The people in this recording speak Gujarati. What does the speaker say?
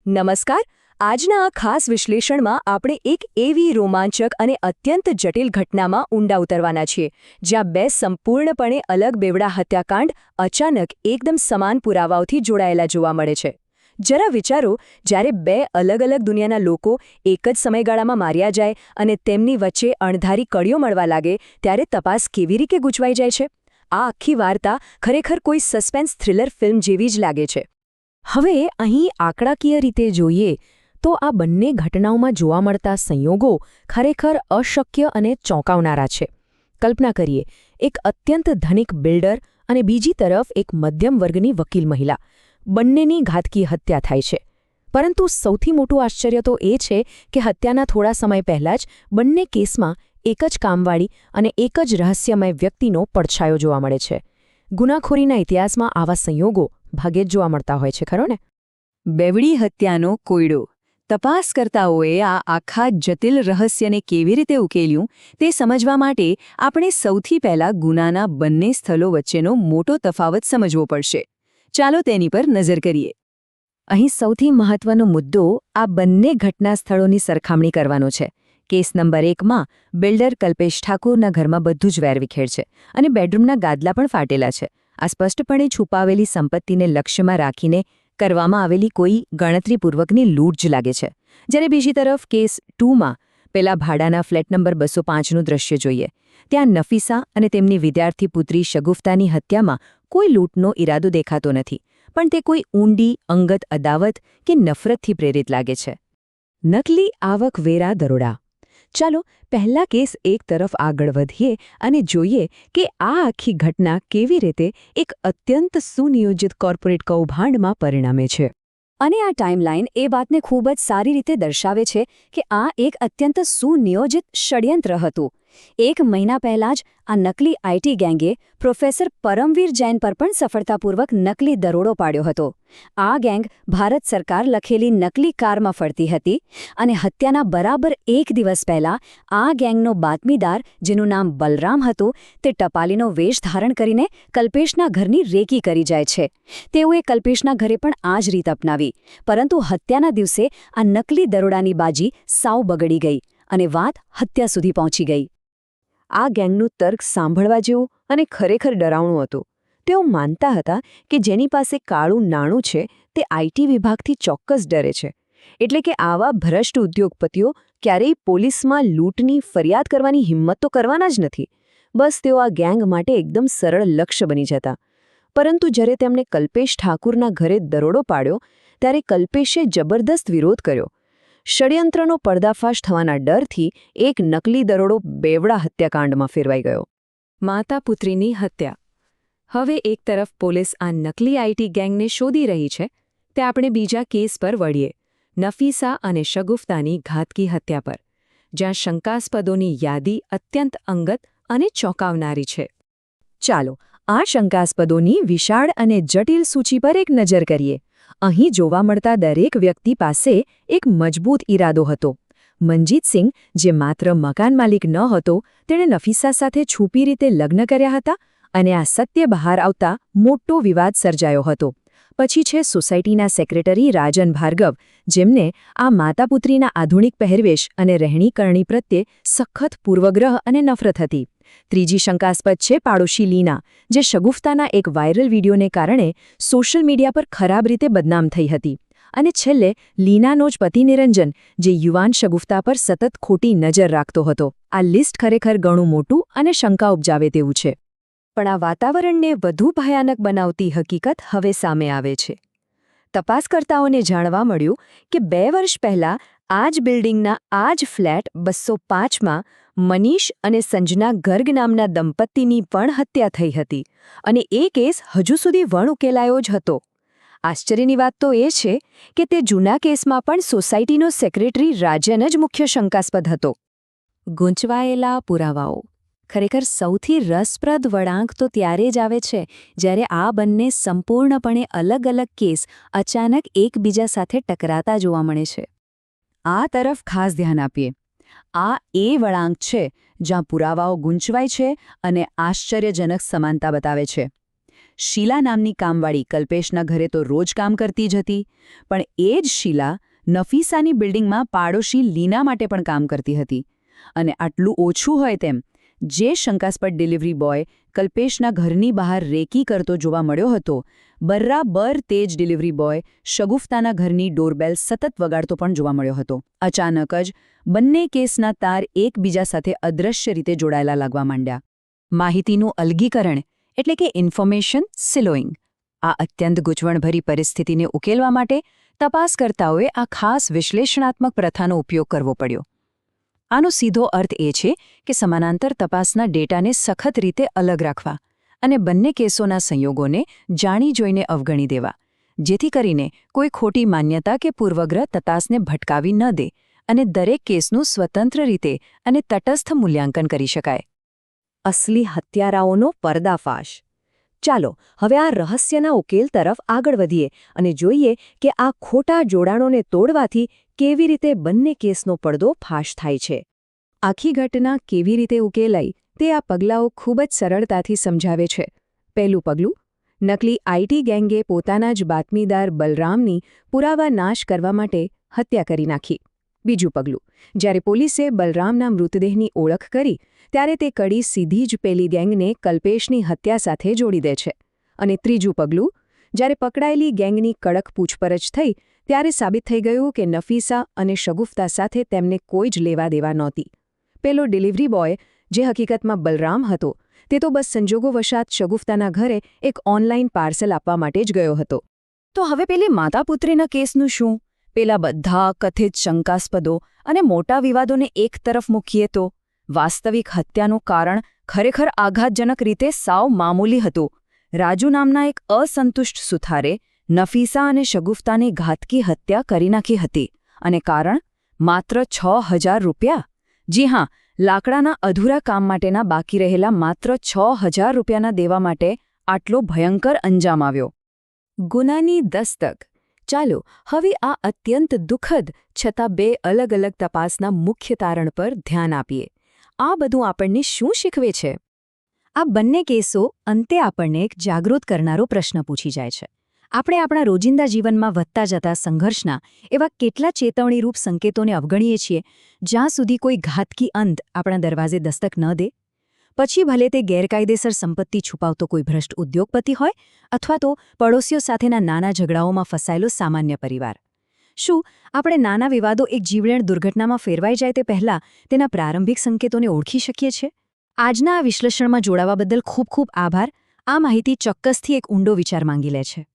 નમસ્કાર. આજના આ ખાસ વિશ્લેષણમાં આપણે એક એવી રોમાંચક અને અત્યંત જટિલ ઘટનામાં ઊંડા ઉતરવાના છીએ જ્યાં બે સંપૂર્ણપણે અલગ બેવડા હત્યાકાંડ અચાનક એકદમ સમાન પુરાવાઓથી જોડાયેલા જોવા મળે છે. જરા વિચારો, જ્યારે બે અલગ અલગ દુનિયાના લોકો એક જ સમયગાળામાં માર્યા જાય અને તેમની વચ્ચે અણધારી કડીઓ મળવા લાગે ત્યારે તપાસ કેવી રીતે ગૂંચવાઈ જાય છે. આ આખી વાર્તા ખરેખર કોઈ સસ્પેન્સ થ્રિલર ફિલ્મ જેવી જ લાગે છે. હવે અહીં આંકડાકીય રીતે જોઈએ તો આ બંને ઘટનાઓમાં જોવા મળતા સંયોગો ખરેખર અશક્ય અને ચોંકાવનારા છે. કલ્પના કરીએ, એક અત્યંત ધનિક બિલ્ડર અને બીજી તરફ એક મધ્યમ વર્ગની વકીલ મહિલા, બંનેની ઘાતકી હત્યા થાય છે. પરંતુ સૌથી મોટું આશ્ચર્ય તો એ છે કે હત્યાના થોડા સમય પહેલાં જ બંને કેસમાં એક જ કામવાળી અને એક જ રહસ્યમય વ્યક્તિનો પડછાયો જોવા મળે છે. ગુનાખોરીના ઇતિહાસમાં આવા સંયોગો ભાગ્યે જ જોવા મળતા હોય છે, ખરો ને? બેવડી હત્યાનો કોયડો. તપાસકર્તાઓએ આ આખા જટિલ રહસ્યને કેવી રીતે ઉકેલ્યું તે સમજવા માટે આપણે સૌથી પહેલા ગુનાના બંને સ્થળો વચ્ચેનો મોટો તફાવત સમજવો પડશે. ચાલો તેની પર નજર કરીએ. અહીં સૌથી મહત્વનો મુદ્દો આ બંને ઘટના સ્થળોની સરખામણી કરવાનો છે. કેસ નંબર 1માં બિલ્ડર કલ્પેશ ઠાકુરના ઘરમાં બધું જ વેરવિખેર છે અને બેડરૂમના ગાદલા પણ ફાટેલા છે. આ સ્પષ્ટપણે છુપાવેલી સંપત્તિને લક્ષ્યમાં રાખીને કરવામાં આવેલી કોઈ ગણતરીપૂર્વકની લૂંટ જ લાગે છે. જ્યારે બીજી તરફ કેસ 2માં પેલા ભાડાના ફ્લેટ નંબર 205નું દ્રશ્ય જોઈએ. ત્યાં નફીસા અને તેમની વિદ્યાર્થી પુત્રી શગુફતાની હત્યામાં કોઈ લૂંટનો ઈરાદો દેખાતો નથી, પણ તે કોઈ ઊંડી અંગત અદાવત કે નફરતથી પ્રેરિત લાગે છે. નકલી આવકવેરા દરોડા. ચાલો પહેલા કેસ એક તરફ આગળ વધીએ અને જોઈએ કે આ આખી ઘટના કેવી રીતે એક અત્યંત સુનિયોજિત કોર્પોરેટ કૌભાંડમાં પરિણમે છે. અને આ ટાઈમલાઈન એ વાતને ખૂબ જ સારી રીતે દર્શાવે છે કે આ એક અત્યંત સુનિયોજિત ષડયંત્ર હતું. 1 મહિના પહેલાં જ આ નકલી આઈટી ગેંગે પ્રોફેસર પરમવીર જૈન પર પણ સફળતાપૂર્વક નકલી દરોડો પાડ્યો હતો. આ ગેંગ ભારત સરકાર લખેલી નકલી કારમાં ફરતી હતી અને હત્યાના બરાબર 1 દિવસ પહેલાં આ ગેંગનો બાતમીદાર, જેનું નામ બલરામ હતું, તે ટપાલીનો વેશ ધારણ કરીને કલ્પેશના ઘરની રેકી કરી જાય છે. તેઓએ કલ્પેશના ઘરે પણ આ જ રીત અપનાવી, પરંતુ હત્યાના દિવસે આ નકલી દરોડાની બાજી સાવ બગડી ગઈ અને વાત હત્યા સુધી પહોંચી ગઈ. આ ગેંગનું તર્ક સાંભળવા જેવું અને ખરેખર ડરાવણું હતું. તેઓ માનતા હતા કે જેની પાસે કાળું નાણું છે તે આઈટી વિભાગથી ચોક્કસ ડરે છે. એટલે કે આવા ભ્રષ્ટ ઉદ્યોગપતિઓ ક્યારેય પોલીસમાં લૂંટની ફરિયાદ કરવાની હિંમત તો કરવાના જ નથી. બસ તેઓ આ ગેંગ માટે એકદમ સરળ લક્ષ્ય બની જતા. પરંતુ જ્યારે તેમણે કલ્પેશ ઠાકુરના ઘરે દરોડો પાડ્યો ત્યારે કલ્પેશે જબરદસ્ત વિરોધ કર્યો. ષડયંત્રનો પર્દાફાશ થવાના ડરથી એક નકલી દરોડો બેવડા હત્યાકાંડમાં ફેરવાઈ ગયો. માતા પુત્રીની હત્યા. હવે એક તરફ પોલીસ આ નકલી આઈટી ગેંગને શોધી રહી છે, તે આપણે બીજા કેસ પર વળીએ, નફીસા અને શગુફતાની ઘાતકી હત્યા પર, જ્યાં શંકાસ્પદોની યાદી અત્યંત અંગત અને ચોંકાવનારી છે. ચાલો આ શંકાસ્પદોની વિશાળ અને જટિલ સૂચિ પર એક નજર કરીએ. અહીં જોવા મળતા દરેક વ્યક્તિ પાસે એક મજબૂત ઈરાદો હતો. મનજીતસિંહ, જે માત્ર મકાન માલિક ન હતો, તેણે નફીસા સાથે છુપી રીતે લગ્ન કર્યા હતા અને આ સત્ય બહાર આવતા મોટો વિવાદ સર્જાયો હતો. પછી છે સોસાયટીના સેક્રેટરી રાજન ભાર્ગવ, જેમને આ માતાપુત્રીના આધુનિક પહેરવેશ અને રહેણીકરણી પ્રત્યે સખત પૂર્વગ્રહ અને નફરત હતી. ત્રીજી શંકાસ્પદ છે પાડોશી લીના, જે શગુફતાના એક વાયરલ વિડીયોને કારણે સોશિયલ મીડિયા પર ખરાબ રીતે બદનામ થઈ હતી. અને છેલ્લે લીનાનો જ પતિ નિરંજન, જે યુવાન શગુફતા પર સતત ખોટી નજર રાખતો હતો. આ લિસ્ટ ખરેખર ઘણું મોટું અને શંકા ઉપજાવે તેવું છે. પણ આ વાતાવરણને વધુ ભયાનક બનાવતી હકીકત હવે સામે આવે છે. તપાસકર્તાઓને જાણવા મળ્યું કે 2 વર્ષ પહેલાં આ જ બિલ્ડિંગના આ જ ફ્લેટ 205માં મનીષ અને સંજના ગર્ગ નામના દંપતીની પણ હત્યા થઈ હતી અને એ કેસ હજુ સુધી વણ ઉકેલાયો જ હતો. આશ્ચર્યની વાત તો એ છે કે તે જૂના કેસમાં પણ સોસાયટીનો સેક્રેટરી રાજન જ મુખ્ય શંકાસ્પદ હતો. ગૂંચવાયેલા પુરાવાઓ. ખરેખર સૌથી રસપ્રદ વળાંક તો ત્યારે જ આવે છે જ્યારે આ બંને સંપૂર્ણપણે અલગ અલગ કેસ અચાનક એકબીજા સાથે ટકરાતા જોવા મળે છે. આ તરફ ખાસ ધ્યાન આપીએ. આ એ વળાંક છે જ્યાં પુરાવાઓ ગૂંચવાય છે અને આશ્ચર્યજનક સમાનતા બતાવે છે. શીલા નામની કામવાળી કલ્પેશના ઘરે તો રોજ કામ કરતી જ હતી, પણ એ જ શીલા નફીસાની બિલ્ડિંગમાં પાડોશી લીના માટે પણ કામ કરતી હતી. અને આટલું ઓછું હોય તેમ જે શંકાસ્પદ ડિલિવરી બોય કલ્પેશના ઘરની બહાર રેકી કરતો જોવા મળ્યો હતો, બરાબર તે જ ડિલિવરી બોય શગુફતાના ઘરની ડોરબેલ સતત વગાડતો પણ જોવા મળ્યો હતો. અચાનક જ બંને કેસના તાર એકબીજા સાથે અદૃશ્ય રીતે જોડાયેલા લાગવા માંડ્યા. માહિતીનું અલગીકરણ એટલે કે ઇન્ફોર્મેશન સિલોઇંગ. આ અત્યંત ગૂંચવણભરી પરિસ્થિતિને ઉકેલવા માટે તપાસકર્તાઓએ આ ખાસ વિશ્લેષણાત્મક પ્રથાનો ઉપયોગ કરવો પડ્યો. આનો સીધો અર્થ એ છે કે સમાંતર તપાસના ડેટાને સખત રીતે અલગ રાખવા અને બંને કેસોના સંયોગોને જાણી જોઈને અવગણી દેવા, જેથી કરીને કોઈ ખોટી માન્યતા કે પૂર્વગ્રહ તપાસને ભટકાવી ન દે અને દરેક કેસનું સ્વતંત્ર રીતે અને તટસ્થ મૂલ્યાંકન કરી શકાય. અસલી હત્યારાઓનો પર્દાફાશ. ચાલો હવે આ રહસ્યના ઉકેલ તરફ આગળ વધીએ અને જોઈએ કે આ ખોટા જોડાણોને તોડવાથી કેવી રીતે બંને કેસનો પડદો ફાશ થાય છે. આખી ઘટના કેવી રીતે ઉકેલાઈ તે આ પગલાઓ ખૂબ જ સરળતાથી સમજાવે છે. પહેલું પગલું, નકલી આઈટી ગેંગે પોતાના જ બાતમીદાર બલરામની પુરાવા નાશ કરવા માટે હત્યા કરી નાખી. બીજું પગલું, જ્યારે પોલીસે બલરામના મૃતદેહની ઓળખ કરી ત્યારે તે કડી સીધી જ પેલી ગેંગને કલ્પેશની હત્યા સાથે જોડી દે છે. અને ત્રીજું પગલું, જ્યારે પકડાયેલી ગેંગની કડક પૂછપરછ થઈ ત્યારે સાબિત થઈ ગયું કે નફીસા અને શગુફતા સાથે તેમને કોઈ જ લેવા દેવા નહોતી. પેલો ડિલિવરી બોય, જે હકીકતમાં બલરામ હતો, તે તો બસ સંજોગોવશાત શગુફતાના ઘરે એક ઓનલાઈન પાર્સલ આપવા માટે જ ગયો હતો. તો હવે પેલી માતા-પુત્રીના કેસનું શું? પેલા બધા કથિત શંકાસ્પદો અને મોટા વિવાદોને એક તરફ મૂકીએ તો વાસ્તવિક હત્યાનું કારણ ખરેખર આઘાતજનક રીતે સાવ મામૂલી હતું. રાજુ નામના એક અસંતુષ્ટ સુથારે નફીસા અને શગુફતાની ઘાતકી હત્યા કરી નાખી હતી. અને કારણ? માત્ર 6,000 રૂપિયા. જી હા, લાકડાના અધૂરા કામ માટેના બાકી રહેલા માત્ર 6,000 રૂપિયાના દેવા માટે આટલો ભયંકર અંજામ આવ્યો. ગુનાની દસ્તક. ચાલો હવે આ અત્યંત દુઃખદ છતાં બે અલગ અલગ તપાસના મુખ્ય તારણ પર ધ્યાન આપીએ. આ બધું આપણને શું શીખવે છે? આ બંને કેસો અંતે આપણને એક જાગૃત કરનારો પ્રશ્ન પૂછી જાય છે. આપણે આપણા રોજિંદા જીવનમાં વધતા જતા સંઘર્ષના એવા કેટલા ચેતવણીરૂપ સંકેતોને અવગણીએ છીએ જ્યાં સુધી કોઈ ઘાતકી અંત આપણા દરવાજે દસ્તક ન દે? પછી ભલે તે ગેરકાયદેસર સંપત્તિ છુપાવતો કોઈ ભ્રષ્ટ ઉદ્યોગપતિ હોય અથવા તો પડોશીઓ સાથેના નાના ઝઘડાઓમાં ફસાયેલો સામાન્ય પરિવાર. શું આપણે નાના વિવાદો એક જીવલેણ દુર્ઘટનામાં ફેરવાઈ જાય તે પહેલાં તેના પ્રારંભિક સંકેતોને ઓળખી શકીએ છીએ? આજના આ વિશ્લેષણમાં જોડાવા બદલ ખૂબ ખૂબ આભાર. આ માહિતી ચોક્કસથી એક ઊંડો વિચાર માંગી લે છે.